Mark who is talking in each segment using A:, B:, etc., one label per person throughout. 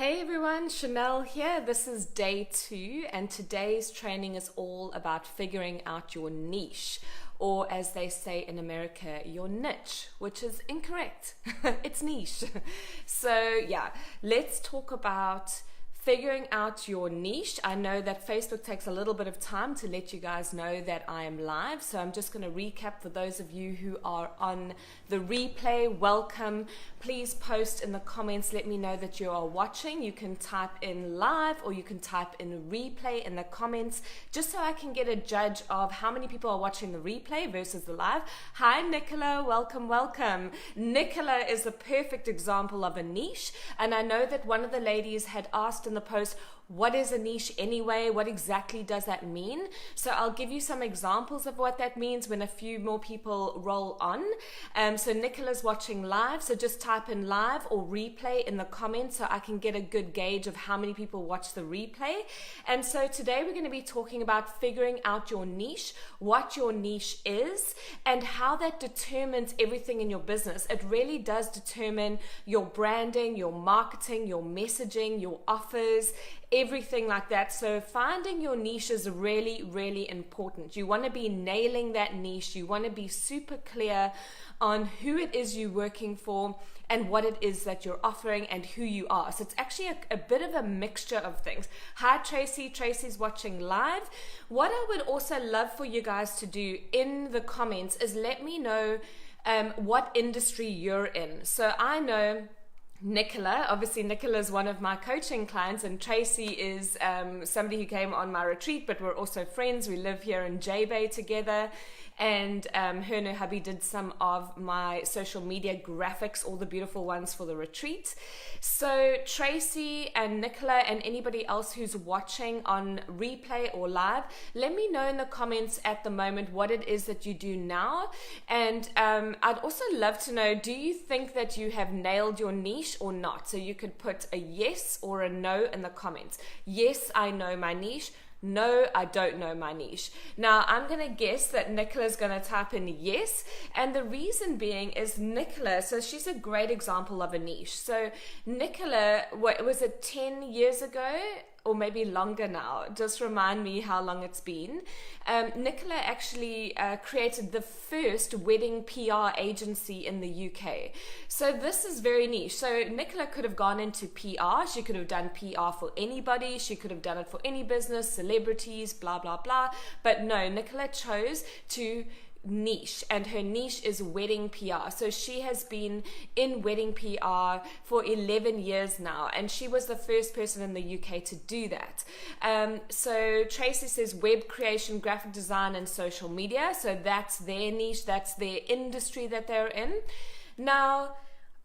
A: Hey everyone, Chanel here. This is day 2, and today's training is all about figuring out your niche, or as they say in America, your niche, which is incorrect. It's niche. So yeah, let's talk about figuring out your niche. I know that Facebook takes a little bit of time to let you guys know that I am live, so I'm just going to recap for those of you who are on the replay. Welcome. Please post in the comments, let me know that you are watching. You can type in live or you can type in replay in the comments, just so I can get a judge of how many people are watching the replay versus the live. Hi Nicola, welcome. Nicola is a perfect example of a niche, and I know that one of the ladies had asked in the post, what is a niche anyway? What exactly does that mean? So I'll give you some examples of what that means when a few more people roll on. So Nicola's watching live, so just type in live or replay in the comments so I can get a good gauge of how many people watch the replay. And so today we're going to be talking about figuring out your niche, what your niche is, and how that determines everything in your business. It really does determine your branding, your marketing, your messaging, your offers, everything like that. So finding your niche is really, really important. You want to be nailing that niche. You want to be super clear on who it is you're working for and what it is that you're offering and who you are. So it's actually a bit of a mixture of things. Hi Tracy, Tracy's watching live. What I would also love for you guys to do in the comments is let me know what industry you're in. So I know Nicola, obviously Nicola is one of my coaching clients, and Tracy is somebody who came on my retreat, but we're also friends. We live here in J-Bay together, and her and her hubby did some of my social media graphics, all the beautiful ones for the retreat. So Tracy and Nicola and anybody else who's watching on replay or live, let me know in the comments at the moment what it is that you do now. And I'd also love to know, do you think that you have nailed your niche or not? So you could put a yes or a no in the comments. Yes, I know my niche. No, I don't know my niche. Now, I'm going to guess that Nicola's going to type in yes. And the reason being is Nicola, so she's a great example of a niche. So Nicola, what was it, 10 years ago? Or maybe longer now, just remind me how long it's been. Nicola actually created the first wedding PR agency in the UK. So this is very niche. So Nicola could have gone into PR. She could have done PR for anybody. She could have done it for any business, celebrities, blah, blah, blah. But no, Nicola chose to niche, and her niche is wedding PR. So she has been in wedding PR for 11 years now, and she was the first person in the UK to do that. So Tracy says web creation, graphic design, and social media. So that's their niche, that's their industry that they're in. Now,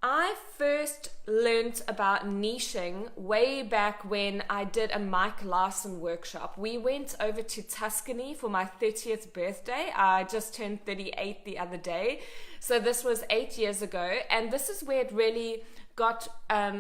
A: I first learned about niching way back when I did a Mike Larson workshop. We went over to Tuscany for my 30th birthday. I just turned 38 the other day. So this was 8 years ago. And this is where it really got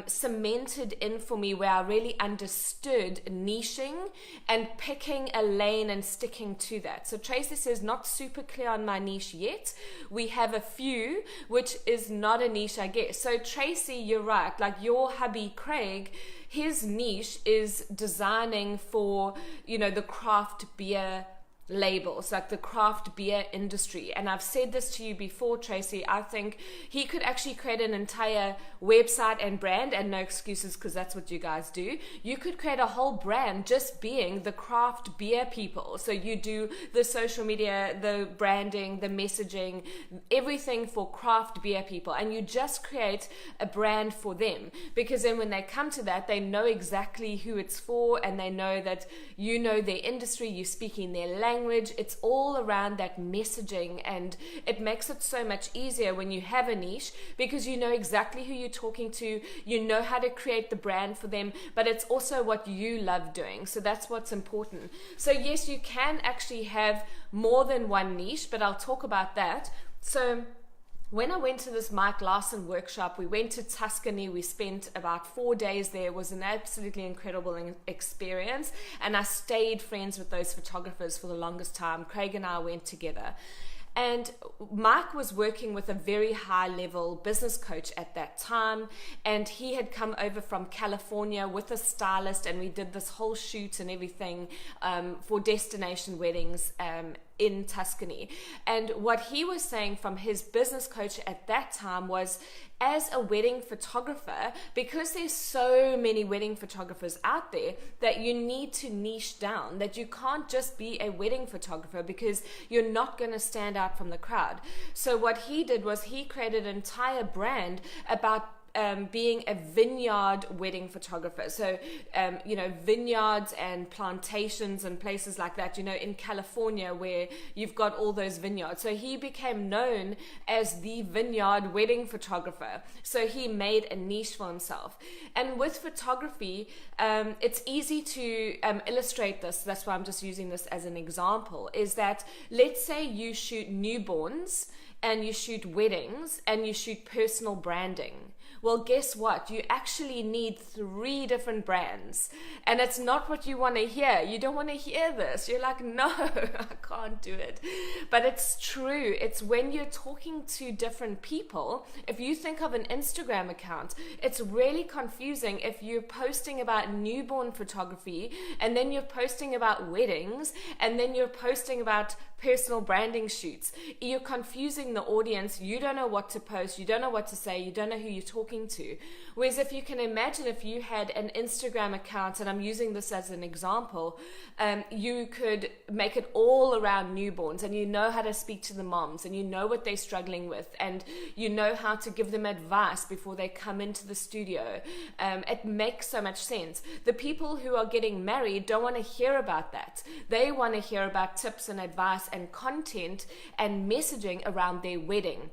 A: cemented in for me, where I really understood niching and picking a lane and sticking to that. So Tracy says, not super clear on my niche yet. We have a few, which is not a niche, I guess. So Tracy, you're right. Like your hubby, Craig, his niche is designing for, the craft beer labels, like the craft beer industry. And I've said this to you before, Tracy, I think he could actually create an entire website and brand, and no excuses because that's what you guys do. You could create a whole brand just being the craft beer people. So you do the social media, the branding, the messaging, everything for craft beer people, and you just create a brand for them, because then when they come to that, they know exactly who it's for, and they know that you know their industry, you're speaking their language. It's all around that messaging, and it makes it so much easier when you have a niche, because you know exactly who you're talking to, you know how to create the brand for them, but it's also what you love doing. So that's what's important. So yes, you can actually have more than one niche, but I'll talk about that. So when I went to this Mike Larson workshop, we went to Tuscany. We spent about 4 days there. It was an absolutely incredible experience, and I stayed friends with those photographers for the longest time. Craig and I went together. And Mike was working with a very high level business coach at that time, and he had come over from California with a stylist, and we did this whole shoot and everything for destination weddings in Tuscany. And what he was saying from his business coach at that time was, as a wedding photographer, because there's so many wedding photographers out there, that you need to niche down, that you can't just be a wedding photographer because you're not going to stand out from the crowd. So what he did was he created an entire brand about being a vineyard wedding photographer. So, vineyards and plantations and places like that, in California where you've got all those vineyards. So he became known as the vineyard wedding photographer. So he made a niche for himself. And with photography, it's easy to illustrate this. That's why I'm just using this as an example, is that let's say you shoot newborns and you shoot weddings and you shoot personal branding. Well, guess what? You actually need 3 different brands. And it's not what you want to hear. You don't want to hear this. You're like, no, I can't do it. But it's true. It's when you're talking to different people. If you think of an Instagram account, it's really confusing if you're posting about newborn photography, and then you're posting about weddings, and then you're posting about personal branding shoots. You're confusing the audience. You don't know what to post. You don't know what to say. You don't know who you're talking to. Whereas if you can imagine, if you had an Instagram account, and I'm using this as an example, you could make it all around newborns, and you know how to speak to the moms, and you know what they're struggling with, and you know how to give them advice before they come into the studio. It makes so much sense. The people who are getting married don't want to hear about that. They want to hear about tips and advice and content and messaging around their wedding.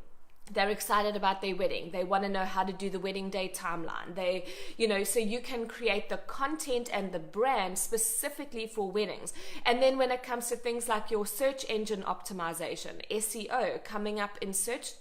A: They're excited about their wedding. They want to know how to do the wedding day timeline. So you can create the content and the brand specifically for weddings. And then when it comes to things like your search engine optimization, SEO, coming up in search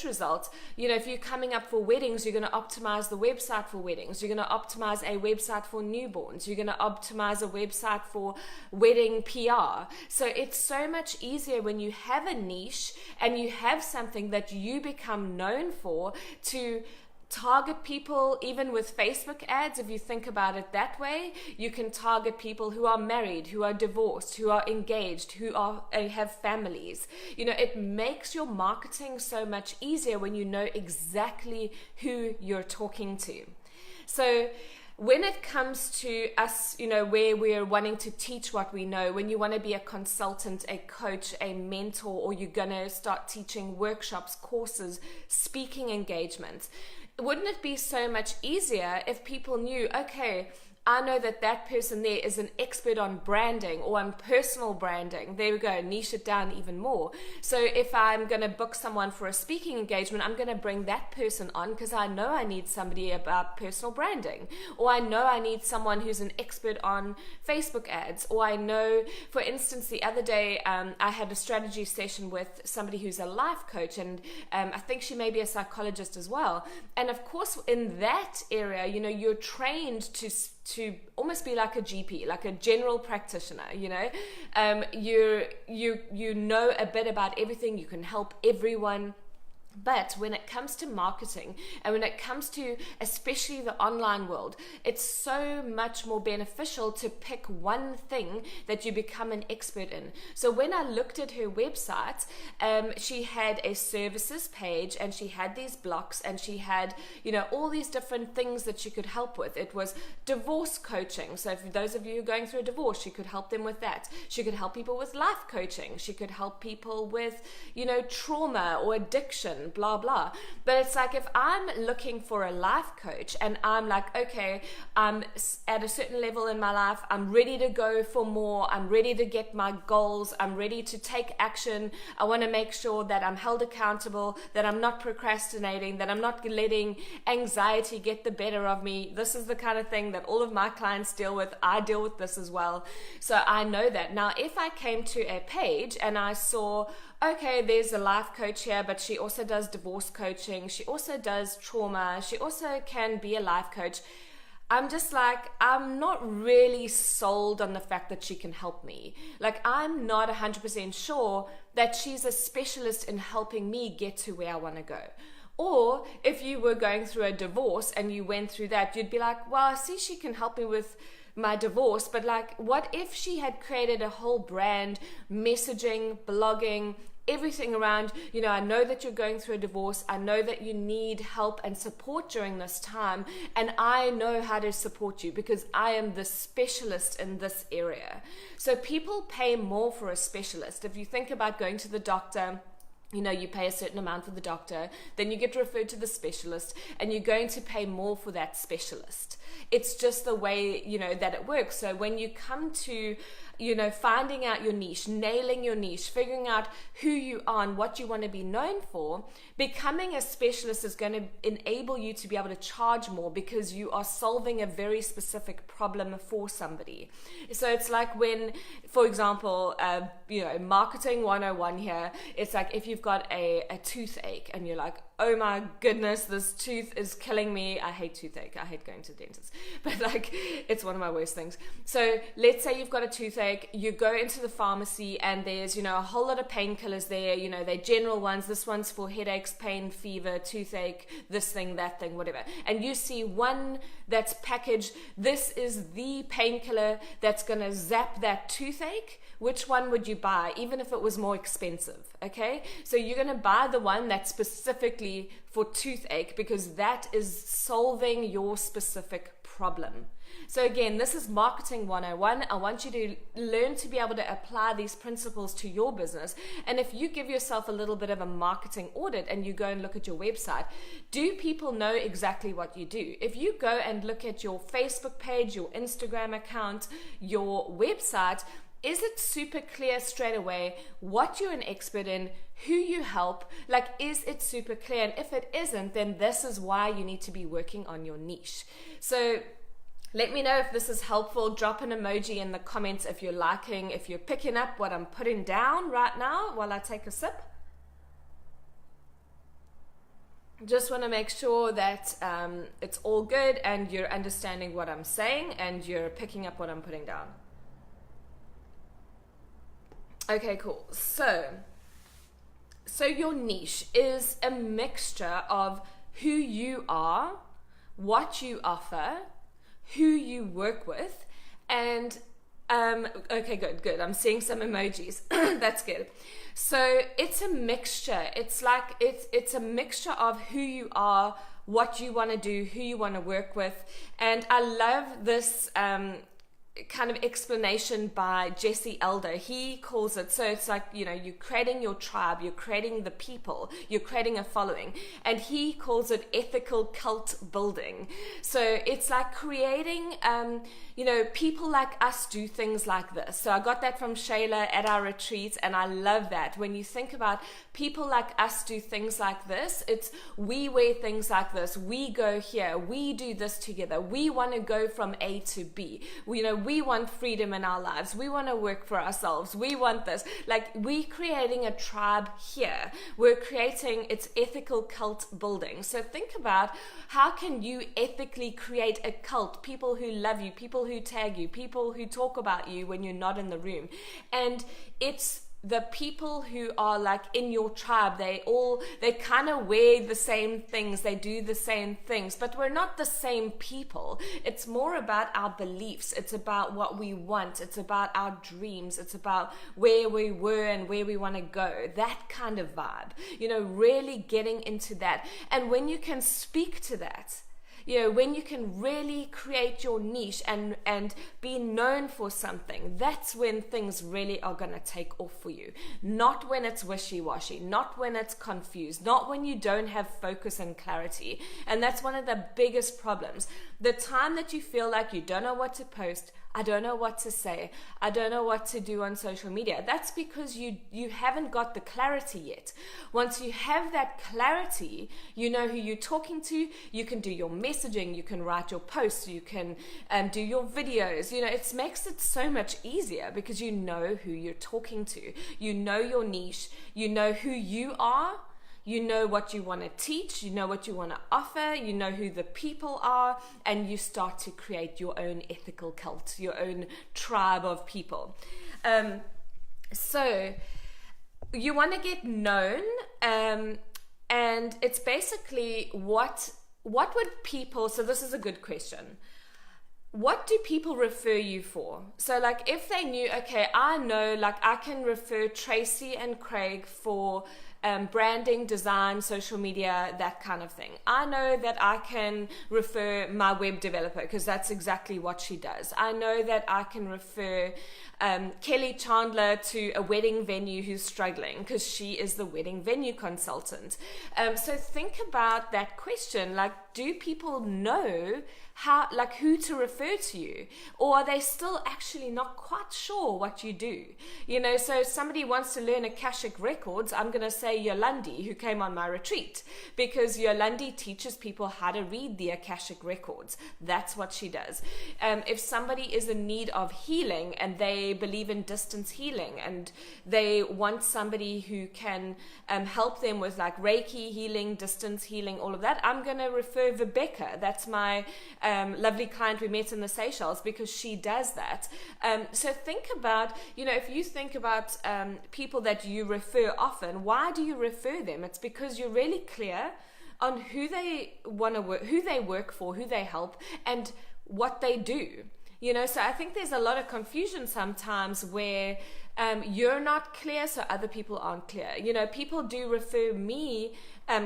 A: results, if you're coming up for weddings, you're going to optimize the website for weddings. You're going to optimize a website for newborns. You're going to optimize a website for wedding PR. So it's so much easier when you have a niche and you have something that you become known for to target people. Even with Facebook ads, if you think about it that way, you can target people who are married, who are divorced, who are engaged, who have families. It makes your marketing so much easier when you know exactly who you're talking to. So when it comes to us, where we're wanting to teach what we know, when you want to be a consultant, a coach, a mentor, or you're going to start teaching workshops, courses, speaking engagements, wouldn't it be so much easier if people knew, okay, I know that person there is an expert on branding or on personal branding. There we go, niche it down even more. So if I'm going to book someone for a speaking engagement, I'm going to bring that person on because I know I need somebody about personal branding. Or I know I need someone who's an expert on Facebook ads. Or I know, for instance, the other day I had a strategy session with somebody who's a life coach, and I think she may be a psychologist as well. And of course, in that area, you're trained to almost be like a GP, like a general practitioner. You know a bit about everything. You can help everyone. But when it comes to marketing, and when it comes to especially the online world, it's so much more beneficial to pick one thing that you become an expert in. So when I looked at her website, she had a services page, and she had these blocks, and she had, all these different things that she could help with. It was divorce coaching. So for those of you who are going through a divorce, she could help them with that. She could help people with life coaching. She could help people with, trauma or addiction, blah blah. But it's like, if I'm looking for a life coach and I'm like, okay, I'm at a certain level in my life, I'm ready to go for more, I'm ready to get my goals, I'm ready to take action, I want to make sure that I'm held accountable, that I'm not procrastinating, that I'm not letting anxiety get the better of me. This is the kind of thing that all of my clients deal with. I deal with this as well. So I know that. Now, if I came to a page and I saw, okay, there's a life coach here, but she also does divorce coaching, she also does trauma, she also can be a life coach, I'm just like, I'm not really sold on the fact that she can help me. Like, I'm not 100% sure that she's a specialist in helping me get to where I want to go. Or if you were going through a divorce and you went through that, you'd be like, well, I see she can help me with my divorce, but like, what if she had created a whole brand, messaging, blogging, everything around, I know that you're going through a divorce. I know that you need help and support during this time. And I know how to support you because I am the specialist in this area. So people pay more for a specialist. If you think about going to the doctor, you pay a certain amount for the doctor, then you get referred to the specialist, and you're going to pay more for that specialist. It's just the way, that it works. So when you come to, finding out your niche, nailing your niche, figuring out who you are and what you want to be known for, becoming a specialist is going to enable you to be able to charge more because you are solving a very specific problem for somebody. So it's like when, for example, marketing 101 here, it's like if you've got a toothache and you're like, oh my goodness, this tooth is killing me. I hate toothache. I hate going to the dentist. But like, it's one of my worst things. So let's say you've got a toothache, you go into the pharmacy and there's, a whole lot of painkillers there. They're general ones. This one's for headaches, pain, fever, toothache, this thing, that thing, whatever. And you see one that's packaged, this is the painkiller that's going to zap that toothache. Which one would you buy, even if it was more expensive? Okay, so you're going to buy the one that's specifically for toothache because that is solving your specific problem. So again, this is marketing 101. I want you to learn to be able to apply these principles to your business. And if you give yourself a little bit of a marketing audit and you go and look at your website, do people know exactly what you do? If you go and look at your Facebook page, your Instagram account, your website, is it super clear straight away what you're an expert in, who you help? Like, is it super clear? And if it isn't, then this is why you need to be working on your niche. So let me know if this is helpful. Drop an emoji in the comments if you're liking, if you're picking up what I'm putting down right now while I take a sip. Just want to make sure that it's all good and you're understanding what I'm saying and you're picking up what I'm putting down. Okay, cool. So your niche is a mixture of who you are, what you offer, who you work with, and okay, good. I'm seeing some emojis. That's good. So it's a mixture. It's like it's a mixture of who you are, what you want to do, who you want to work with, and I love this kind of explanation by Jesse Elder. He calls it, so it's like, you're creating your tribe, you're creating the people, you're creating a following, and he calls it ethical cult building. So it's like creating, people like us do things like this. So I got that from Shayla at our retreat, and I love that. When you think about people like us do things like this, it's we wear things like this, we go here, we do this together, we want to go from A to B. We want freedom in our lives. We want to work for ourselves. We want this. Like, we're creating a tribe here. We're creating, it's ethical cult building. So think about how can you ethically create a cult? People who love you, people who tag you, people who talk about you when you're not in the room. And it's the people who are like in your tribe, they kind of wear the same things, they do the same things, but we're not the same people. It's more about our beliefs. It's about what we want. It's about our dreams. It's about where we were and where we want to go. That kind of vibe, really getting into that. And when you can speak to that, when you can really create your niche and be known for something, that's when things really are going to take off for you. Not when it's wishy-washy, not when it's confused, not when you don't have focus and clarity. And that's one of the biggest problems. The time that you feel like you don't know what to post, I don't know what to say, I don't know what to do on social media, that's because you haven't got the clarity yet. Once you have that clarity, you know who you're talking to, you can do your messaging, you can write your posts, you can do your videos. It makes it so much easier because you know who you're talking to, you know your niche, you know who you are, you know what you want to teach, you know what you want to offer, you know who the people are, and you start to create your own ethical cult, your own tribe of people. So you want to get known, and it's basically what would people, so this is a good question. What do people refer you for? So like if they knew, okay, I know, like I can refer Tracy and Craig for branding, design, social media, that kind of thing. I know that I can refer my web developer because that's exactly what she does. I know that I can refer Kelly Chandler to a wedding venue who's struggling because she is the wedding venue consultant. So think about that question, like, do people know how, like, who to refer to you, or are they still actually not quite sure what you do? You know, so if somebody wants to learn Akashic Records, I'm going to say Yolandi, who came on my retreat, because Yolandi teaches people how to read the Akashic Records. That's what she does. If somebody is in need of healing and they believe in distance healing and they want somebody who can help them with like Reiki healing, distance healing, all of that, I'm going to refer Rebecca. That's my lovely client we met in the Seychelles, because she does that. So think about, you know, if you think about people that you refer often, why do you refer them? It's because you're really clear on who they want to work, who they work for, who they help, and what they do. You know, so I think there's a lot of confusion sometimes where you're not clear, so other people aren't clear. You know, people do refer me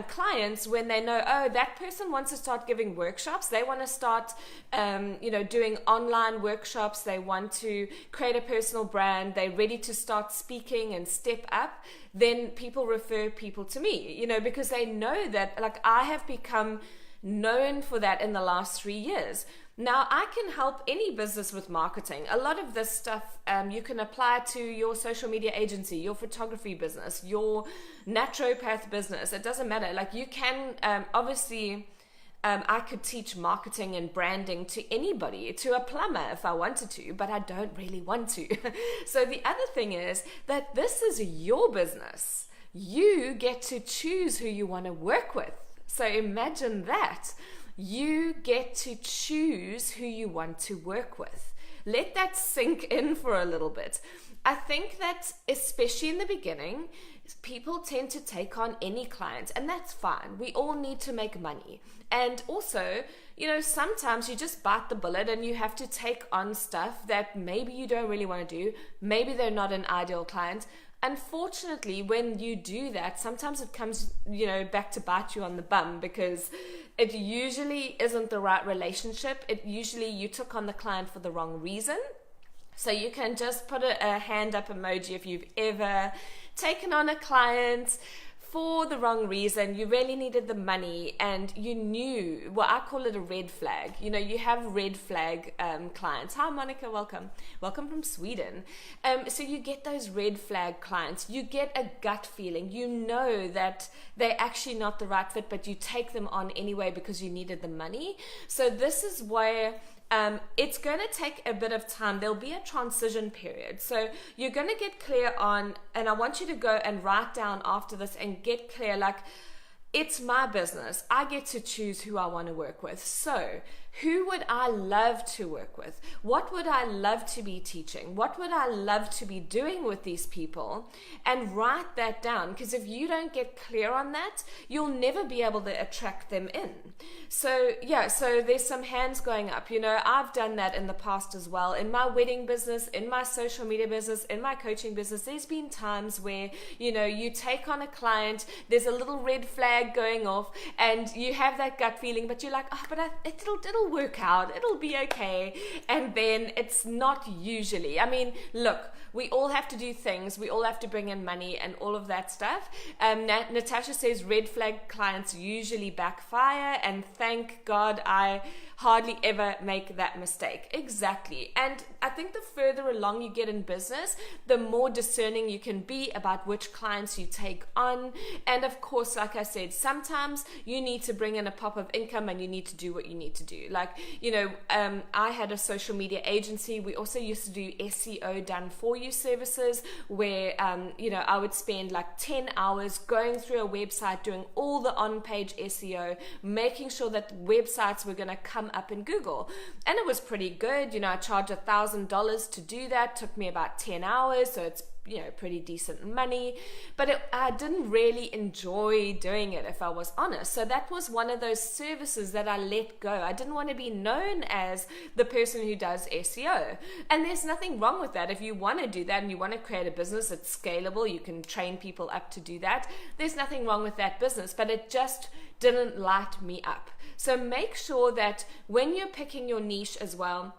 A: clients when they know, oh, that person wants to start giving workshops. They want to start, doing online workshops. They want to create a personal brand. They're ready to start speaking and step up. Then people refer people to me, you know, because they know that, like, I have become known for that in the last 3 years. Now, I can help any business with marketing. A lot of this stuff you can apply to your social media agency, your photography business, your naturopath business. It doesn't matter. Like, you can, obviously, I could teach marketing and branding to anybody, to a plumber if I wanted to, but I don't really want to. So the other thing is that this is your business. You get to choose who you want to work with. So imagine that. You get to choose who you want to work with. Let that sink in for a little bit. I think that especially in the beginning, people tend to take on any client, and that's fine. We all need to make money. And also, you know, sometimes you just bite the bullet and you have to take on stuff that maybe you don't really want to do. Maybe they're not an ideal client. Unfortunately, when you do that, sometimes it comes, you know, back to bite you on the bum, because it usually isn't the right relationship. It usually, you took on the client for the wrong reason. So you can just put a hand up emoji if you've ever taken on a client for the wrong reason. You really needed the money and you knew, well, I call it a red flag. You know, you have red flag clients. Hi, Monica, welcome. Welcome from Sweden. So you get those red flag clients. You get a gut feeling. You know that they're actually not the right fit, but you take them on anyway because you needed the money. So this is where it's going to take a bit of time. There'll be a transition period. So you're going to get clear on, and I want you to go and write down after this and get clear, like, it's my business. I get to choose who I want to work with. So who would I love to work with? What would I love to be teaching? What would I love to be doing with these people? And write that down, because if you don't get clear on that, you'll never be able to attract them in. So yeah, so there's some hands going up. You know, I've done that in the past as well. In my wedding business, in my social media business, in my coaching business, there's been times where, you know, you take on a client, there's a little red flag going off, and you have that gut feeling, but you're like, oh, but it'll work out, it'll be okay. And then it's not usually. I mean, look, we all have to do things, we all have to bring in money and all of that stuff. Natasha says red flag clients usually backfire, and thank God, I hardly ever make that mistake. Exactly. And I think the further along you get in business, the more discerning you can be about which clients you take on. And of course, like I said, sometimes you need to bring in a pop of income and you need to do what you need to do. Like, I had a social media agency. We also used to do SEO done for you services where, I would spend like 10 hours going through a website, doing all the on-page SEO, making sure that websites were going to come up in Google. And it was pretty good. I charged $1,000 to do that. Took me about 10 hours. So it's pretty decent money, but I didn't really enjoy doing it, if I was honest. So that was one of those services that I let go. I didn't want to be known as the person who does SEO. And there's nothing wrong with that. If you want to do that and you want to create a business that's scalable, you can train people up to do that. There's nothing wrong with that business, but it just didn't light me up. So make sure that when you're picking your niche as well,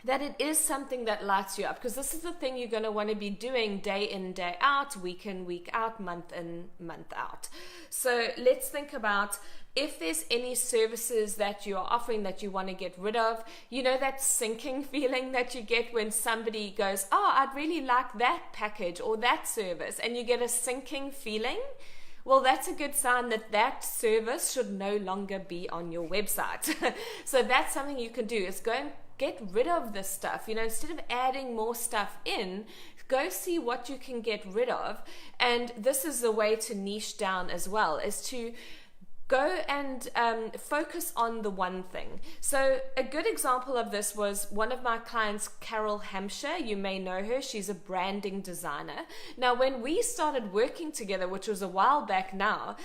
A: that it is something that lights you up, because this is the thing you're going to want to be doing day in, day out, week in, week out, month in, month out. So let's think about if there's any services that you're offering that you want to get rid of. That sinking feeling that you get when somebody goes, oh, I'd really like that package or that service, and you get a sinking feeling. Well, that's a good sign that that service should no longer be on your website. So that's something you can do, is go and get rid of this stuff. Instead of adding more stuff in, go see what you can get rid of. And this is the way to niche down as well, is to go and focus on the one thing. So a good example of this was one of my clients, Carol Hampshire. You may know her. She's a branding designer. Now, when we started working together, which was a while back now,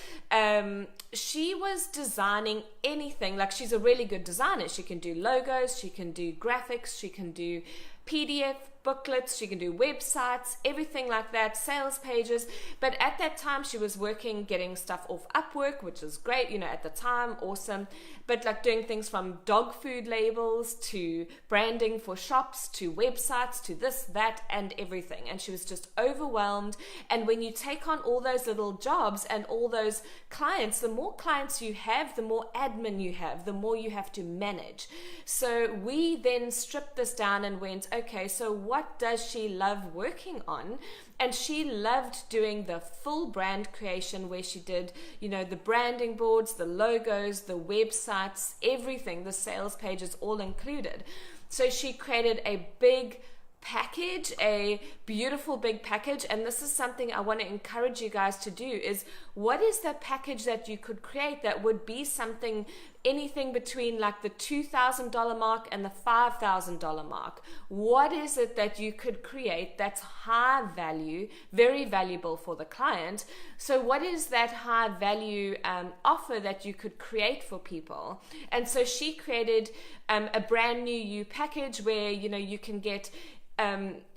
A: she was designing anything. Like, she's a really good designer. She can do logos, she can do graphics, she can do PDF booklets, she can do websites, everything like that, sales pages. But at that time, she was working, getting stuff off Upwork, which was great, at the time, awesome. But like doing things from dog food labels to branding for shops to websites to this, that, and everything. And she was just overwhelmed. And when you take on all those little jobs and all those clients, the more clients you have, the more admin you have, the more you have to manage. So we then stripped this down and went, okay, so what does she love working on? And she loved doing the full brand creation, where she did, the branding boards, the logos, the websites, everything, the sales pages, all included. So she created a big package, a beautiful big package. And this is something I want to encourage you guys to do, is what is the package that you could create that would be something, anything between like the $2,000 mark and the $5,000 mark? What is it that you could create that's high value, very valuable for the client? So what is that high value offer that you could create for people? And so she created a brand new you package where, you can get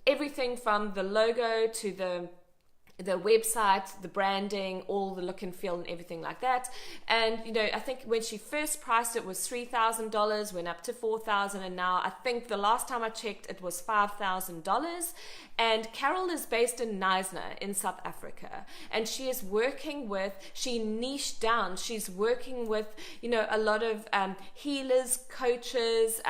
A: everything from the logo to the website, the branding, all the look and feel and everything like that. And, I think when she first priced it was $3,000, went up to $4,000. And now I think the last time I checked, it was $5,000. And Carol is based in Knysna in South Africa. And she is working with, she niched down. She's working with, a lot of healers, coaches,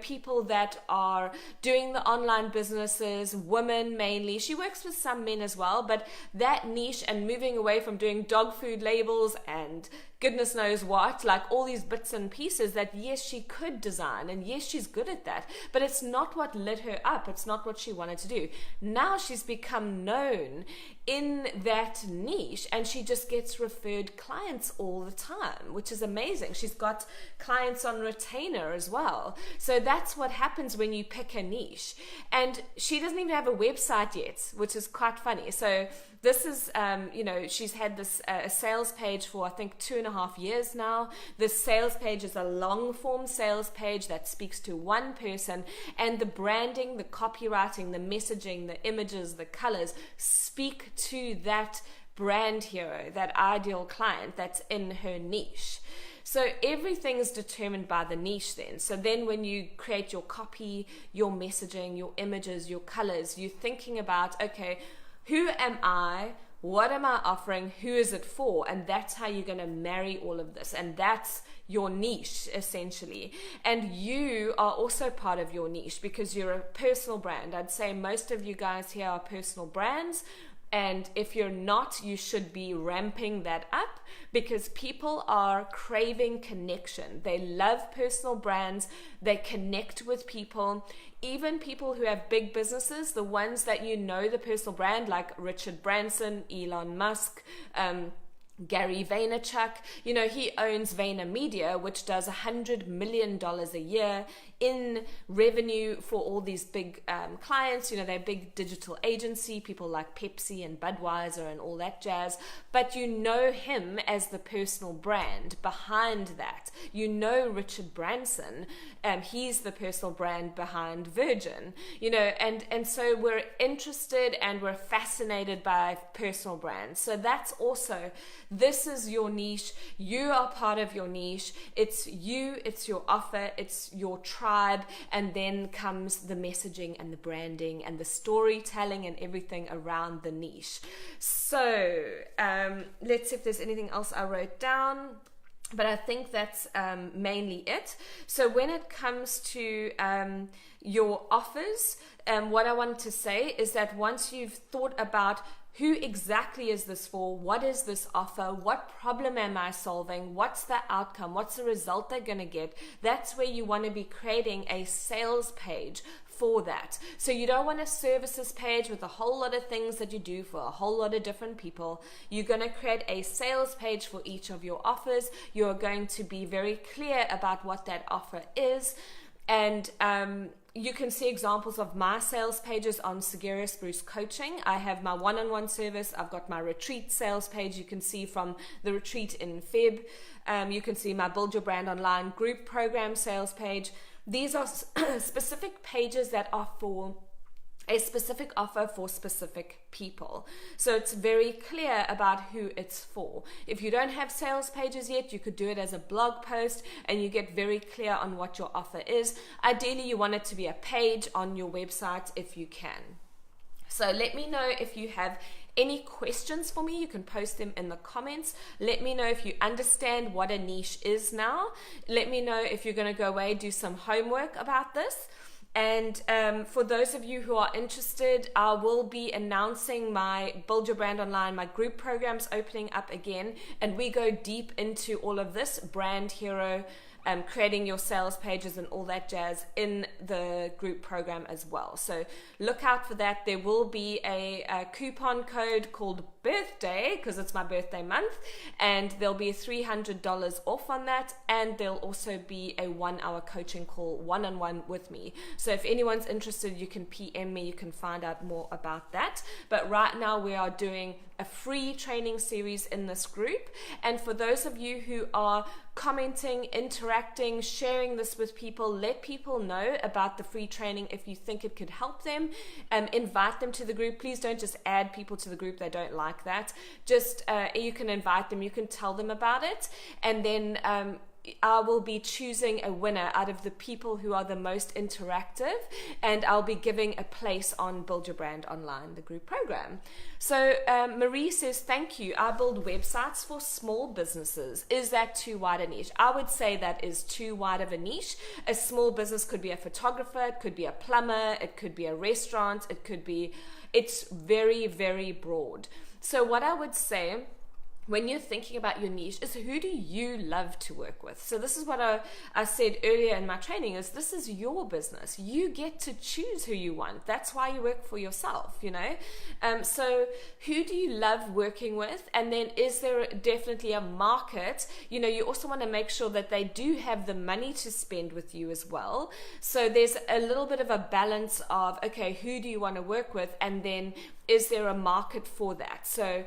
A: people that are doing the online businesses, women mainly. She works with some men as well, but that niche and moving away from doing dog food labels and goodness knows what, like all these bits and pieces that yes, she could design, and yes, she's good at that, but it's not what lit her up. It's not what she wanted to do. Now she's become known in that niche, and she just gets referred clients all the time, which is amazing. She's got clients on retainer as well. So that's what happens when you pick a niche. And she doesn't even have a website yet, which is quite funny. So this is, she's had this sales page for, I think, 2.5 years now. This sales page is a long form sales page that speaks to one person, and the branding, the copywriting, the messaging, the images, the colors speak to that brand hero, that ideal client that's in her niche. So everything's determined by the niche then. So then when you create your copy, your messaging, your images, your colors, you're thinking about, okay, who am I? what am I offering, who is it for, and that's how you're going to marry all of this, and that's your niche essentially. And you are also part of your niche because you're a personal brand. I'd say most of you guys here are personal brands. And if you're not, you should be ramping that up because people are craving connection. They love personal brands. They connect with people. Even people who have big businesses, the ones that you know the personal brand, like Richard Branson, Elon Musk, Gary Vaynerchuk, you know, he owns VaynerMedia, which does $100 million a year in revenue for all these big clients. You know, they're a big digital agency, people like Pepsi and Budweiser and all that jazz. But you know him as the personal brand behind that. You know Richard Branson, he's the personal brand behind Virgin, you know, and so we're interested and we're fascinated by personal brands. So that's also, this is your niche. You are part of your niche. It's you, it's your offer, it's your tribe, and then comes the messaging and the branding and the storytelling and everything around the niche. So let's see if there's anything else I wrote down. But I think that's mainly it. So when it comes to your offers, what I wanted to say is that once you've thought about who exactly is this for, what is this offer, what problem am I solving, what's the outcome, what's the result they're going to get, that's where you want to be creating a sales page for that. So you don't want a services page with a whole lot of things that you do for a whole lot of different people. You're going to create a sales page for each of your offers. You're going to be very clear about what that offer is. And you can see examples of my sales pages on Segura Spruce Coaching. I have my one-on-one service. I've got my retreat sales page. You can see from the retreat in Feb. You can see my Build Your Brand Online group program sales page. These are specific pages that are for a specific offer for specific people. So it's very clear about who it's for. If you don't have sales pages yet, you could do it as a blog post and you get very clear on what your offer is. Ideally, you want it to be a page on your website if you can. So let me know if you have any questions for me. You can post them in the comments. Let me know if you understand what a niche is now. Let me know if you're going to go away, do some homework about this. And for those of you who are interested, I will be announcing my Build Your Brand Online, my group programs opening up again. And we go deep into all of this, Brand Hero, creating your sales pages and all that jazz in the group program as well. So look out for that. There will be a coupon code called birthday because it's my birthday month, and there'll be $300 off on that, and there'll also be a 1-hour coaching call one-on-one with me. So if anyone's interested, you can PM me, you can find out more about that. But right now we are doing a free training series in this group, and for those of you who are commenting, interacting, sharing this with people, let people know about the free training if you think it could help them. Invite them to the group. Please don't just add people to the group they don't like that. Just you can invite them, you can tell them about it, and then I will be choosing a winner out of the people who are the most interactive, and I'll be giving a place on Build Your Brand Online, the group program. So Marie says, thank you. I build websites for small businesses. Is that too wide a niche? I would say that is too wide of a niche. A small business could be a photographer, it could be a plumber, it could be a restaurant, it's very, very broad. So what I would say when you're thinking about your niche is, who do you love to work with? So this is what I said earlier in my training, is this is your business. You get to choose who you want. That's why you work for yourself, you know. So who do you love working with? And then is there definitely a market? You know, you also want to make sure that they do have the money to spend with you as well. So there's a little bit of a balance of, okay, who do you want to work with? And then is there a market for that? So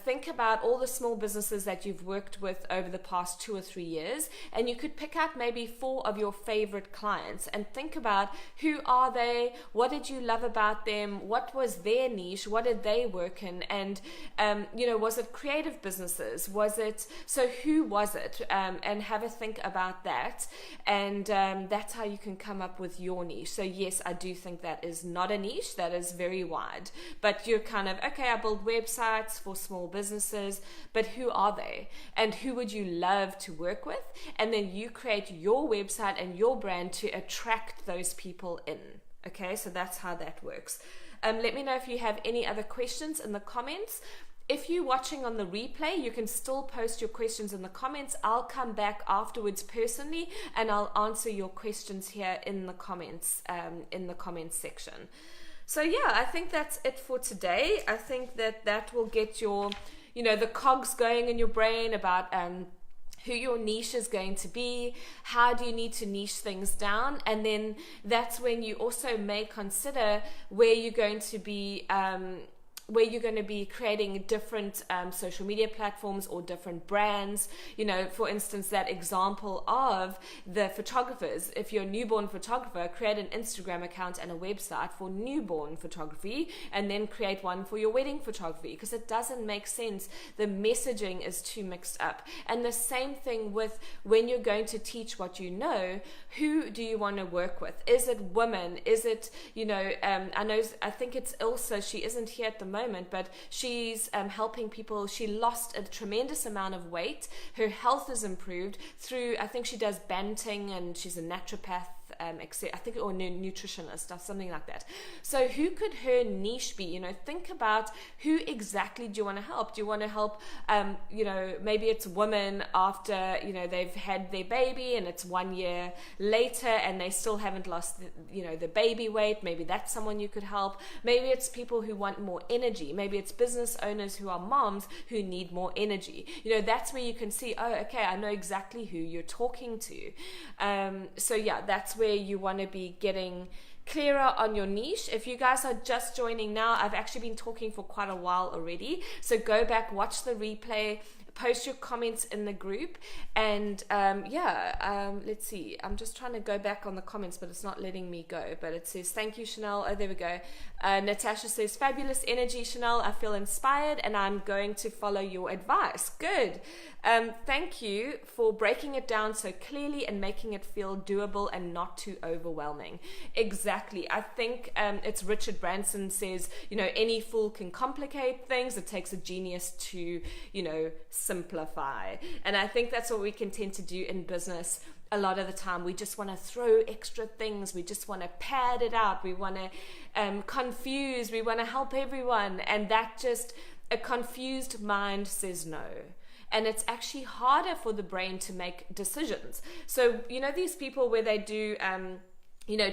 A: think about all the small businesses that you've worked with over the past 2 or 3 years, and you could pick out maybe 4 of your favorite clients and think about, who are they? What did you love about them? What was their niche? What did they work in? And you know, was it creative businesses? So who was it? And have a think about that, and that's how you can come up with your niche. So yes, I do think that is not a niche, that is very wide, but but you're kind of, okay, I build websites for small businesses, but who are they? And who would you love to work with? And then you create your website and your brand to attract those people in. Okay, so that's how that works. Let me know if you have any other questions in the comments. If you're watching on the replay, you can still post your questions in the comments. I'll come back afterwards personally and I'll answer your questions here in the comments section. So yeah, I think that's it for today. I think that will get your, the cogs going in your brain about who your niche is going to be, how do you need to niche things down, and then that's when you also may consider where you're going to be creating different social media platforms or different brands. For instance, that example of the photographers. If you're a newborn photographer, create an Instagram account and a website for newborn photography, and then create one for your wedding photography, because it doesn't make sense. The messaging is too mixed up. And the same thing with when you're going to teach what you know, who do you want to work with? Is it women? Is it, I think it's Ilsa, she isn't here at the moment, but she's helping people. She lost a tremendous amount of weight. Her health is improved through, I think she does banting, and she's a naturopath, I think, or nutritionist or something like that. So who could her niche be? Think about who exactly do you want to help. Do you want to help, maybe it's women after, they've had their baby and it's 1 year later and they still haven't lost, the baby weight. Maybe that's someone you could help. Maybe it's people who want more energy. Maybe it's business owners who are moms who need more energy. That's where you can see, oh, okay, I know exactly who you're talking to. So yeah, that's where you want to be getting clearer on your niche. If you guys are just joining now, I've actually been talking for quite a while already. So go back, watch the replay, post your comments in the group, and let's see, I'm just trying to go back on the comments, but it's not letting me go. But it says, thank you, Chanel. Oh, there we go. Natasha says, fabulous energy, Chanel. I feel inspired and I'm going to follow your advice. Good. Thank you for breaking it down so clearly and making it feel doable and not too overwhelming. Exactly. I think it's Richard Branson says, any fool can complicate things. It takes a genius to, simplify. And I think that's what we can tend to do in business. A lot of the time we just want to throw extra things, we just want to pad it out, we want to confuse, we want to help everyone, and that just, a confused mind says no. And it's actually harder for the brain to make decisions. So these people where they do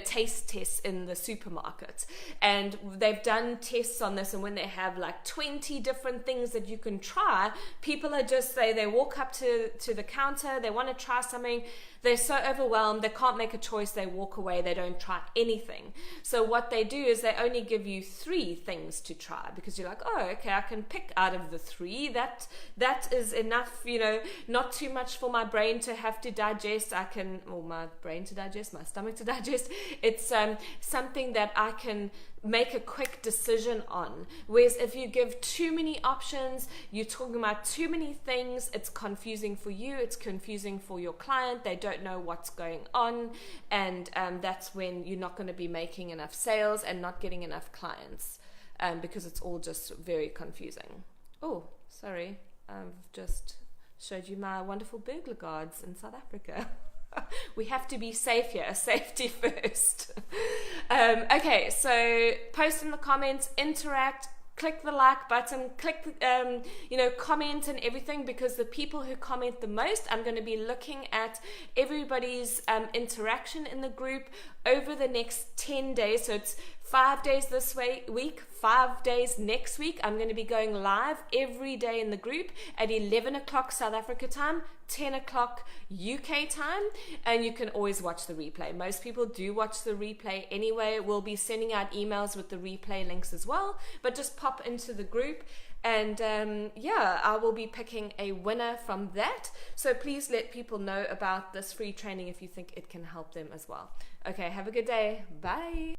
A: taste tests in the supermarket, and they've done tests on this, and when they have like 20 different things that you can try, people are just, they walk up to the counter, they want to try something, they're so overwhelmed, they can't make a choice, they walk away, they don't try anything. So what they do is they only give you 3 things to try, because you're like, oh, okay, I can pick out of the 3, that is enough, not too much for my brain to have to digest. My brain to digest, my stomach to digest. It's something that I can make a quick decision on. Whereas if you give too many options, you're talking about too many things, it's confusing for you, it's confusing for your client, they don't know what's going on, and that's when you're not going to be making enough sales and not getting enough clients, because it's all just very confusing. Oh, sorry, I've just showed you my wonderful burglar guards in South Africa. We have to be safe here, safety first. Okay, so post in the comments, interact, click the like button, click, comment and everything, because the people who comment the most, I'm going to be looking at everybody's interaction in the group over the next 10 days. So it's 5 days this week, 5 days next week. I'm going to be going live every day in the group at 11 o'clock South Africa time, 10 o'clock UK time, and you can always watch the replay. Most people do watch the replay anyway. We'll be sending out emails with the replay links as well, but just pop into the group, and I will be picking a winner from that. So please let people know about this free training if you think it can help them as well. Okay, have a good day. Bye.